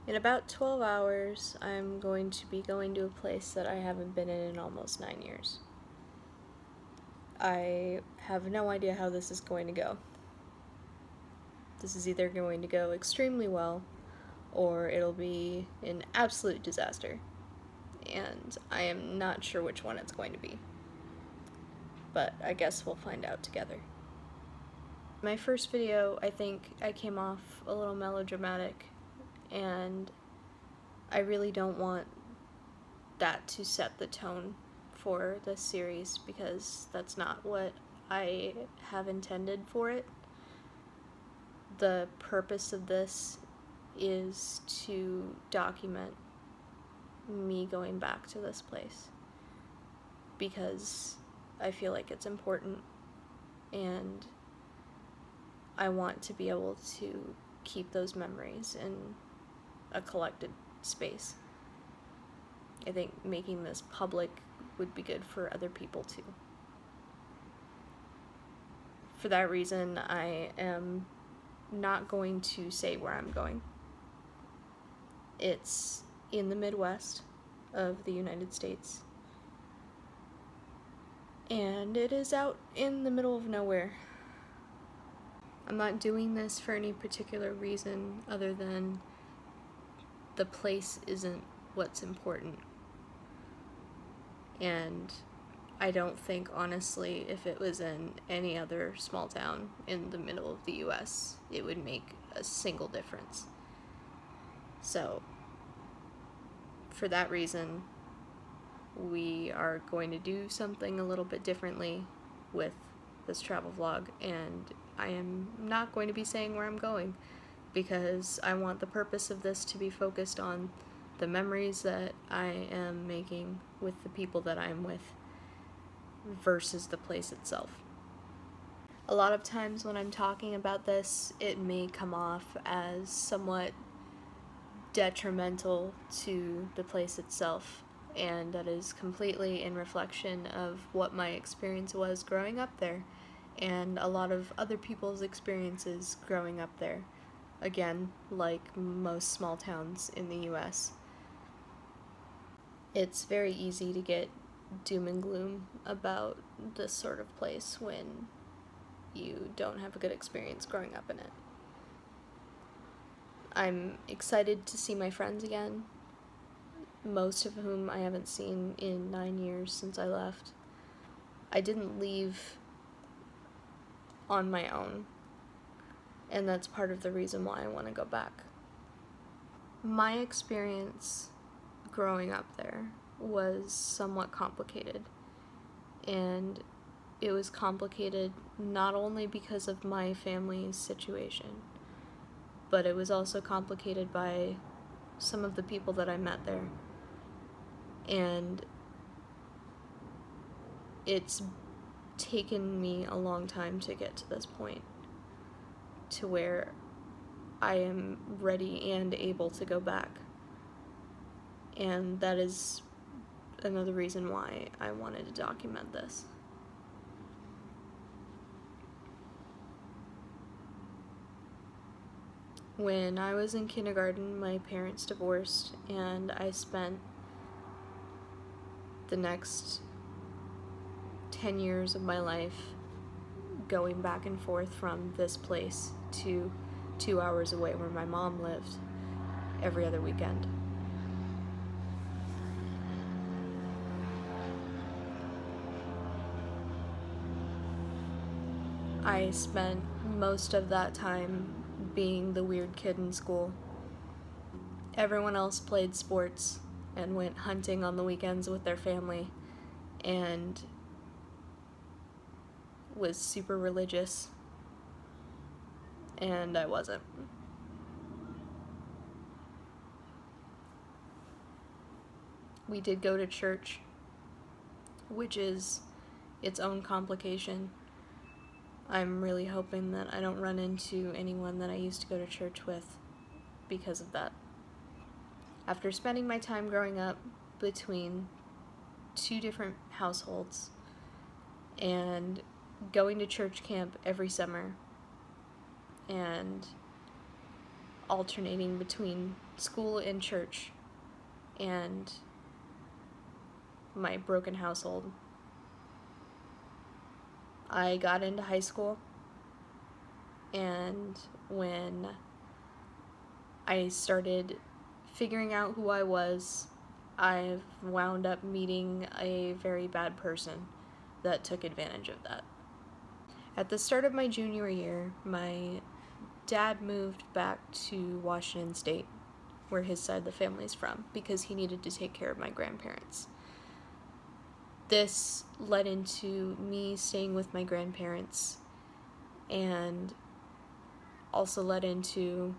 In about 12 hours, I'm going to be going to a place that I haven't been in almost 9 years. I have no idea how this is going to go. This is either going to go extremely well, or it'll be an absolute disaster. And I am not sure which one it's going to be. But I guess we'll find out together. My first video, I think I came off a little melodramatic, and I really don't want that to set the tone for this series because that's not what I have intended for it. The purpose of this is to document me going back to this place because I feel like it's important and I want to be able to keep those memories in a collected space. I think making this public would be good for other people too. For that reason, I am not going to say where I'm going. It's in the Midwest of the United States, and it is out in the middle of nowhere. I'm not doing this for any particular reason other than the place isn't what's important. And I don't think, honestly, if it was in any other small town in the middle of the US, it would make a single difference. So, for that reason, we are going to do something a little bit differently with this travel vlog, and I am not going to be saying where I'm going because I want the purpose of this to be focused on the memories that I am making with the people that I'm with versus the place itself. A lot of times when I'm talking about this, it may come off as somewhat detrimental to the place itself, and that is completely in reflection of what my experience was growing up there and a lot of other people's experiences growing up there. Again, like most small towns in the US. It's very easy to get doom and gloom about this sort of place when you don't have a good experience growing up in it. I'm excited to see my friends again, most of whom I haven't seen in 9 years since I left. I didn't leave on my own, and that's part of the reason why I want to go back. My experience growing up there was somewhat complicated, and it was complicated not only because of my family's situation, but it was also complicated by some of the people that I met there. And it's taken me a long time to get to this point, to where I am ready and able to go back. And that is another reason why I wanted to document this. When I was in kindergarten, my parents divorced, and I spent the next 10 years of my life going back and forth from this place to 2 hours away where my mom lived every other weekend. I spent most of that time being the weird kid in school. Everyone else played sports and went hunting on the weekends with their family and was super religious, and I wasn't. We did go to church, which is its own complication. I'm really hoping that I don't run into anyone that I used to go to church with because of that. After spending my time growing up between 2 different households and going to church camp every summer and alternating between school and church and my broken household. I got into high school, and when I started figuring out who I was, I wound up meeting a very bad person that took advantage of that. At the start of my junior year, my dad moved back to Washington State, where his side of the family is from, because he needed to take care of my grandparents. This led into me staying with my grandparents, and also led into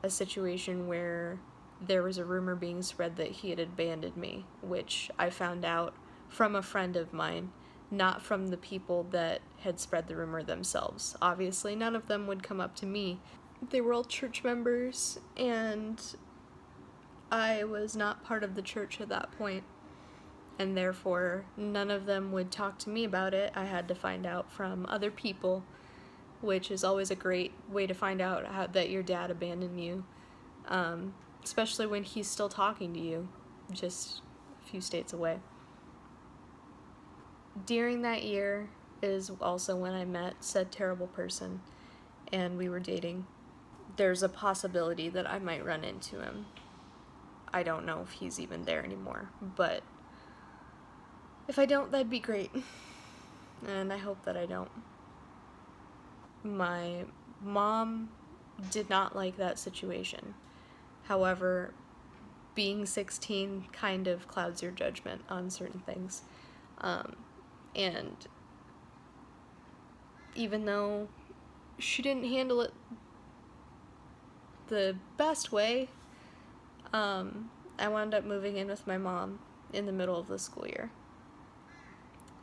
a situation where there was a rumor being spread that he had abandoned me, which I found out from a friend of mine, not from the people that had spread the rumor themselves. Obviously, none of them would come up to me. They were all church members, and I was not part of the church at that point, and therefore none of them would talk to me about it. I had to find out from other people, which is always a great way to find out that your dad abandoned you, especially when he's still talking to you, just a few states away. During that year is also when I met said terrible person, and we were dating. There's a possibility that I might run into him. I don't know if he's even there anymore, but if I don't, that'd be great. And I hope that I don't. My mom did not like that situation. However, being 16 kind of clouds your judgment on certain things. And even though she didn't handle it the best way, I wound up moving in with my mom in the middle of the school year.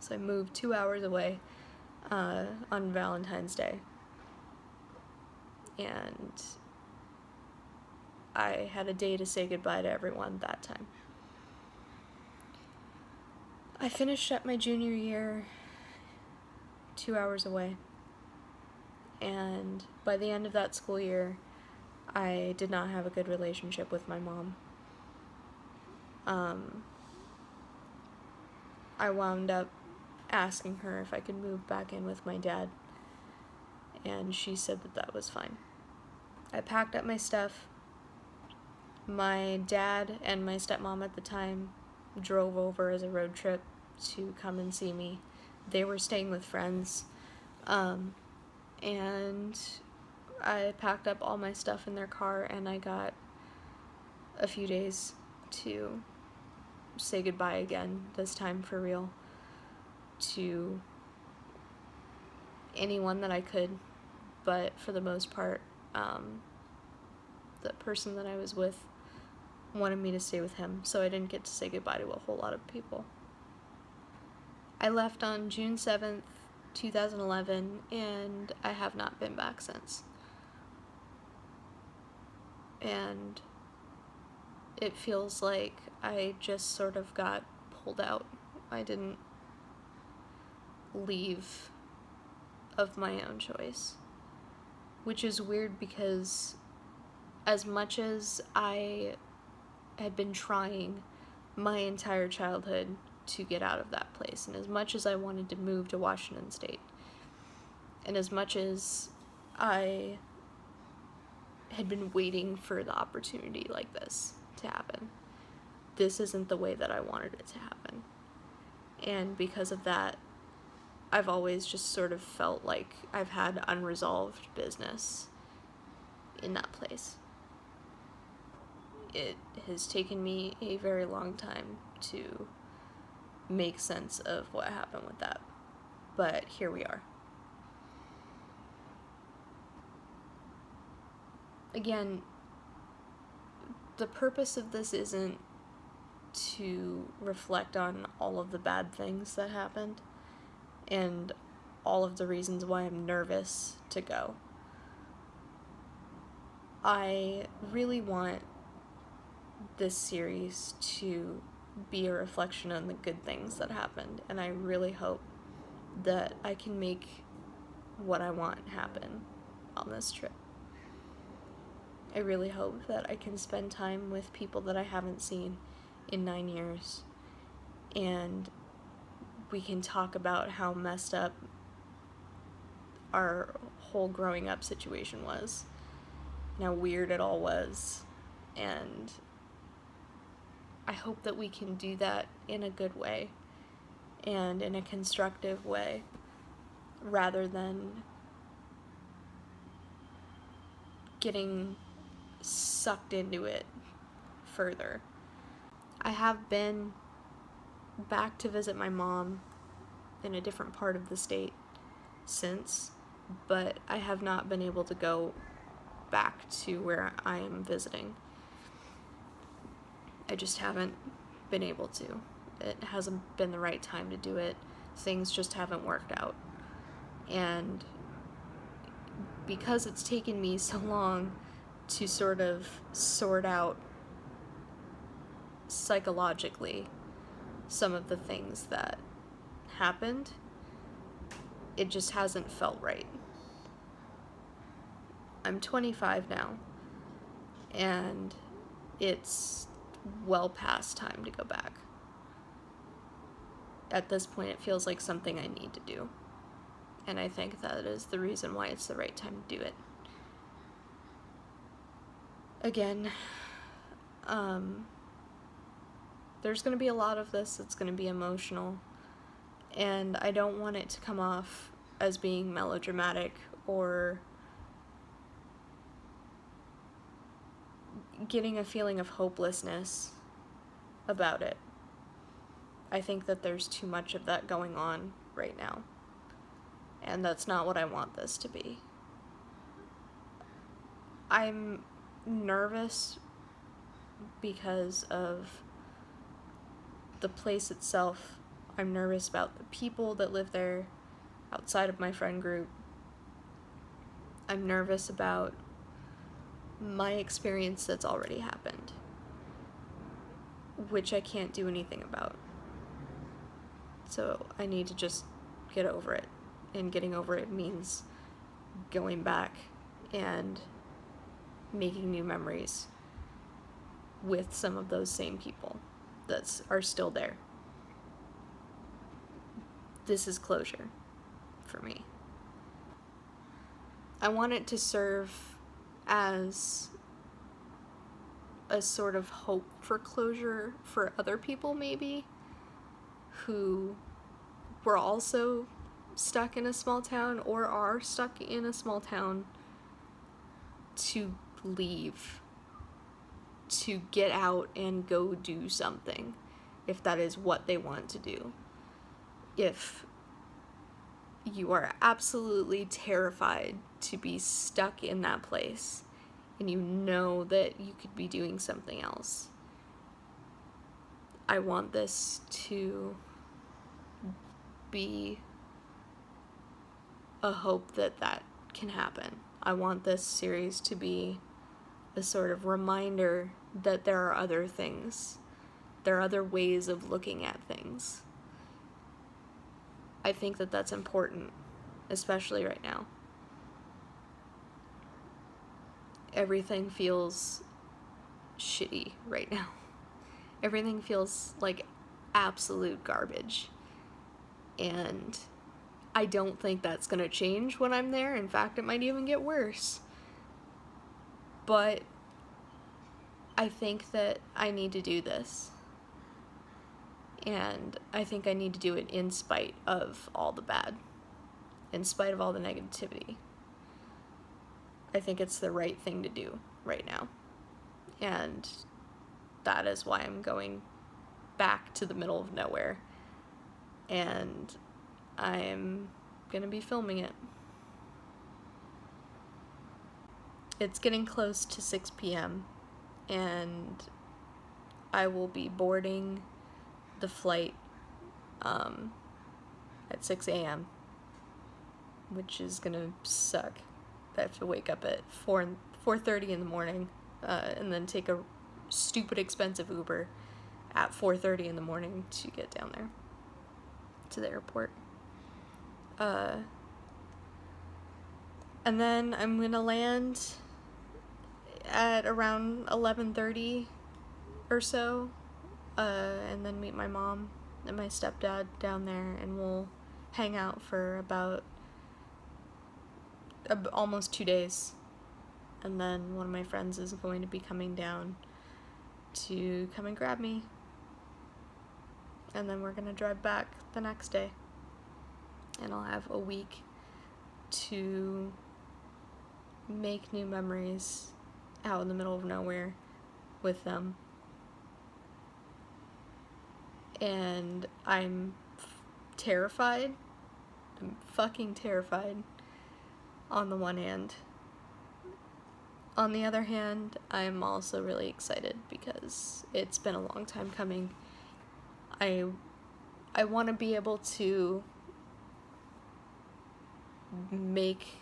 So I moved 2 hours away on Valentine's Day. And I had a day to say goodbye to everyone that time. I finished up my junior year 2 hours away. And by the end of that school year, I did not have a good relationship with my mom. I wound up asking her if I could move back in with my dad, and she said that that was fine. I packed up my stuff. My dad and my stepmom at the time drove over as a road trip to come and see me. They were staying with friends, and I packed up all my stuff in their car, and I got a few days to say goodbye again, this time for real, to anyone that I could, but for the most part, the person that I was with wanted me to stay with him, so I didn't get to say goodbye to a whole lot of people. I left on June 7th, 2011, and I have not been back since. And it feels like I just sort of got pulled out. I didn't leave of my own choice, which is weird because as much as I had been trying my entire childhood to get out of that place, and as much as I wanted to move to Washington State, and as much as I had been waiting for the opportunity like this to happen, this isn't the way that I wanted it to happen. And because of that, I've always just sort of felt like I've had unresolved business in that place. It has taken me a very long time to make sense of what happened with that, but here we are. Again, the purpose of this isn't to reflect on all of the bad things that happened and all of the reasons why I'm nervous to go. I really want this series to be a reflection on the good things that happened, and I really hope that I can make what I want happen on this trip. I really hope that I can spend time with people that I haven't seen in 9 years, and we can talk about how messed up our whole growing up situation was, and how weird it all was, and I hope that we can do that in a good way and in a constructive way, rather than getting sucked into it further. I have been back to visit my mom in a different part of the state since, but I have not been able to go back to where I am visiting. I just haven't been able to. It hasn't been the right time to do it. Things just haven't worked out. And because it's taken me so long to sort of sort out psychologically some of the things that happened, it just hasn't felt right. I'm 25 now, and it's well past time to go back. At this point, it feels like something I need to do, and I think that is the reason why it's the right time to do it. Again, there's going to be a lot of this that's going to be emotional, and I don't want it to come off as being melodramatic or getting a feeling of hopelessness about it. I think that there's too much of that going on right now, and that's not what I want this to be. I'm nervous because of the place itself. I'm nervous about the people that live there outside of my friend group. I'm nervous about my experience that's already happened, which I can't do anything about. So I need to just get over it. And getting over it means going back and making new memories with some of those same people that are still there. This is closure for me. I want it to serve as a sort of hope for closure for other people, maybe, who were also stuck in a small town or are stuck in a small town, to leave, to get out and go do something, if that is what they want to do. If you are absolutely terrified to be stuck in that place and you know that you could be doing something else, I want this to be a hope that that can happen. I want this series to be a sort of reminder that there are other things. There are other ways of looking at things. I think that that's important, especially right now. Everything feels shitty right now. Everything feels like absolute garbage. And I don't think that's going to change when I'm there. In fact, it might even get worse. But I think that I need to do this. And I think I need to do it in spite of all the bad, in spite of all the negativity. I think it's the right thing to do right now. And that is why I'm going back to the middle of nowhere. And I'm going to be filming it. It's getting close to 6 p.m. and I will be boarding the flight at 6 a.m., which is gonna suck. I have to wake up at 4:30 in the morning and then take a stupid expensive Uber at 4:30 in the morning to get down there to the airport. And then I'm gonna land at around 11:30 or so, and then meet my mom and my stepdad down there, and we'll hang out for about almost 2 days. And then one of my friends is going to be coming down to come and grab me. And then we're gonna drive back the next day. And I'll have a week to make new memories out in the middle of nowhere with them. And I'm terrified. I'm fucking terrified on the one hand. On the other hand, I'm also really excited because it's been a long time coming. I want to be able to make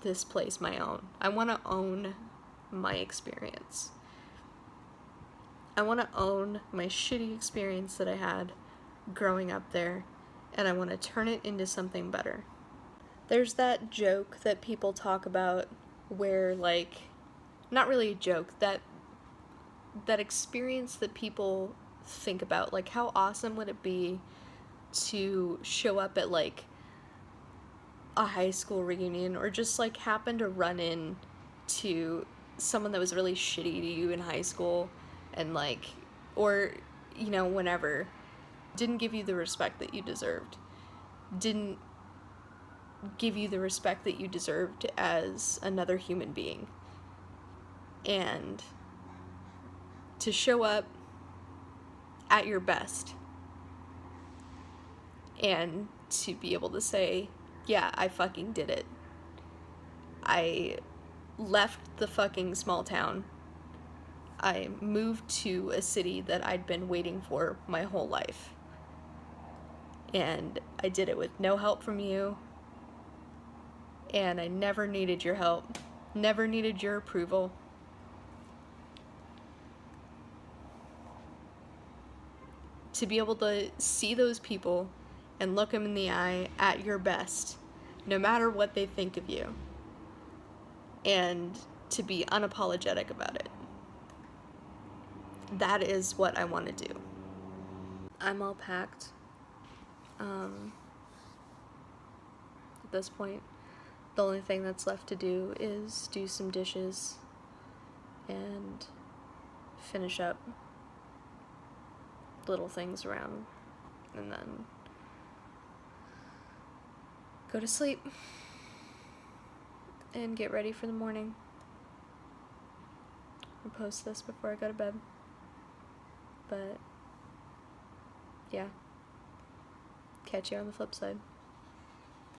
this place my own. I want to own my experience. I want to own my shitty experience that I had growing up there, and I want to turn it into something better. There's that joke that people talk about where, like, not really a joke, that experience that people think about, like, how awesome would it be to show up at, like, a high school reunion, or just, like, happen to run in to someone that was really shitty to you in high school, and, like, or, you know, whenever, didn't give you the respect that you deserved, didn't give you the respect that you deserved as another human being. And to show up at your best and to be able to say, yeah, I fucking did it. I left the fucking small town. I moved to a city that I'd been waiting for my whole life. And I did it with no help from you. And I never needed your help. Never needed your approval. To be able to see those people and look them in the eye at your best, no matter what they think of you, and to be unapologetic about it. That is what I want to do. I'm all packed. At this point, the only thing that's left to do is do some dishes and finish up little things around, and then go to sleep and get ready for the morning. I'll post this before I go to bed. But yeah, catch you on the flip side.